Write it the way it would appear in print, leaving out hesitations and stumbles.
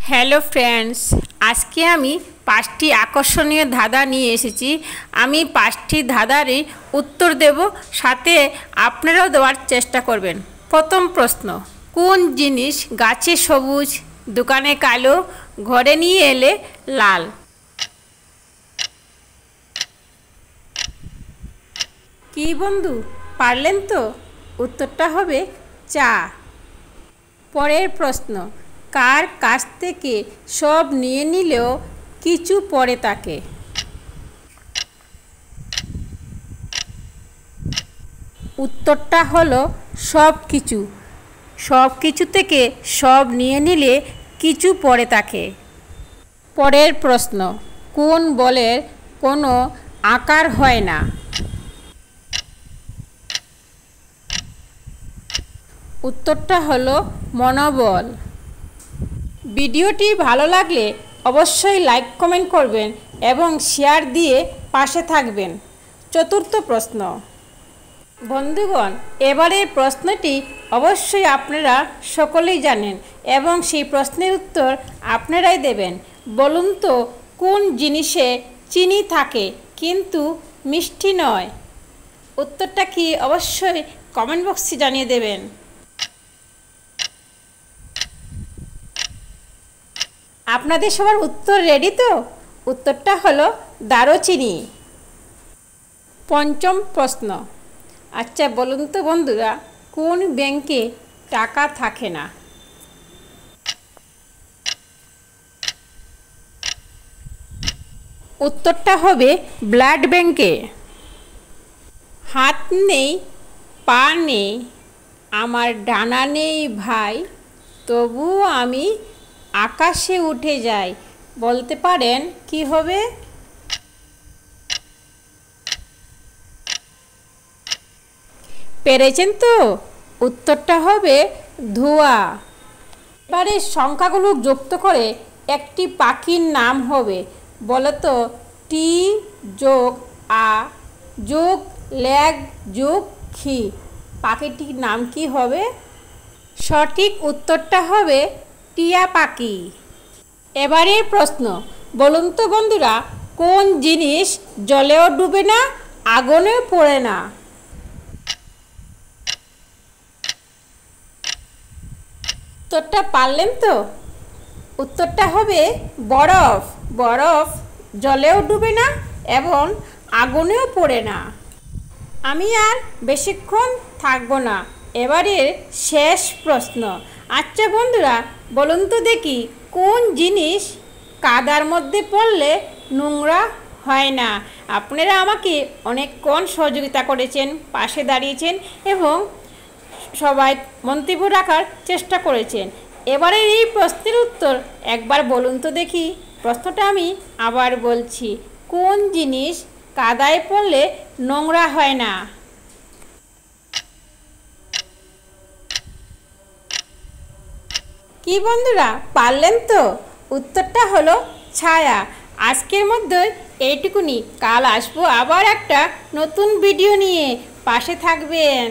Hello friends, আজকে আমি 5টি আকর্ষণীয় ধাঁধা নিয়ে এসেছি। আমি 5টি ধাঁধারই উত্তর দেব, সাথে আপনারাও দেওয়ার চেষ্টা করবেন। প্রথম প্রশ্ন, কোন জিনিস গাছে সবুজ, দোকানে কালো, ঘরে নিয়ে এলে লাল? কি বন্ধু, পারলেন তো? উত্তরটা হবে চা। পরের প্রশ্ন, কার কাছ থেকে সব নিয়ে নিলেও কিছু পড়ে তাকে? উত্তরটা হলো সব কিছু। সব কিছু থেকে সব নিয়ে নিলে কিছু পড়ে থাকে। পরের প্রশ্ন, কোন বলের কোনো আকার হয় না? উত্তরটা হলো মনোবল। ভিডিওটি ভালো লাগলে অবশ্যই লাইক কমেন্ট করবেন এবং শেয়ার দিয়ে পাশে থাকবেন। চতুর্থ প্রশ্ন, বন্ধুগণ, এবারের প্রশ্নটি অবশ্যই আপনারা সকলেই জানেন এবং সেই প্রশ্নের উত্তর আপনারাই দেবেন। বলুন তো, কোন জিনিসে চিনি থাকে কিন্তু মিষ্টি নয়? উত্তরটা কি অবশ্যই কমেন্ট বক্সে জানিয়ে দেবেন। আপনাদের সবার উত্তর রেডি তো? উত্তরটা হলো দারুচিনি। পঞ্চম প্রশ্ন, আচ্ছা বলুন তো বন্ধুরা, কোন ব্যাংকে টাকা থাকে না? উত্তরটা হবে ব্লাড ব্যাংকে। হাত নেই, পা নেই, আমার ডানা নেই ভাই, তবুও আমি আকাশে উঠে যাই। বলতে পারেন কি হবে? পেরেছেন তো? উত্তরটা হবে ধোঁয়া। এবারে সংখ্যাগুলো যুক্ত করে একটি পাখির নাম হবে। বলো তো, টি যোগ আ যোগ ল্যাগ যোগ খি, পাখিটির নাম কি হবে? সঠিক উত্তরটা হবে টিয়া পাখি। এবারের প্রশ্ন, বলুন তো বন্ধুরা, কোন জিনিস জলেও ডুবে না, আগুনেও পড়ে না? উত্তরটা পারলেন তো? উত্তরটা হবে বরফ। বরফ জলেও ডুবে না এবং আগুনেও পড়ে না। আমি আর বেশিক্ষণ থাকবো না, এবারের শেষ প্রশ্ন। আচ্ছা বন্ধুরা, বলুন তো দেখি, কোন জিনিস কাদার মধ্যে পড়লে নোংরা হয় না? আপনারা আমাকে অনেকক্ষণ সহযোগিতা করেছেন, পাশে দাঁড়িয়েছেন এবং সবাই মন্তব্য রাখার চেষ্টা করেছেন। এবারে এই প্রশ্নের উত্তর একবার বলুন তো দেখি। প্রশ্নটা আমি আবার বলছি, কোন জিনিস কাদায় পড়লে নোংরা হয় না? কি বন্ধুরা, পারলেন তো? উত্তরটা হলো ছায়া। আজকের মধ্যে এইটুকুনি, কাল আসবো আবার একটা নতুন ভিডিও নিয়ে। পাশে থাকবেন।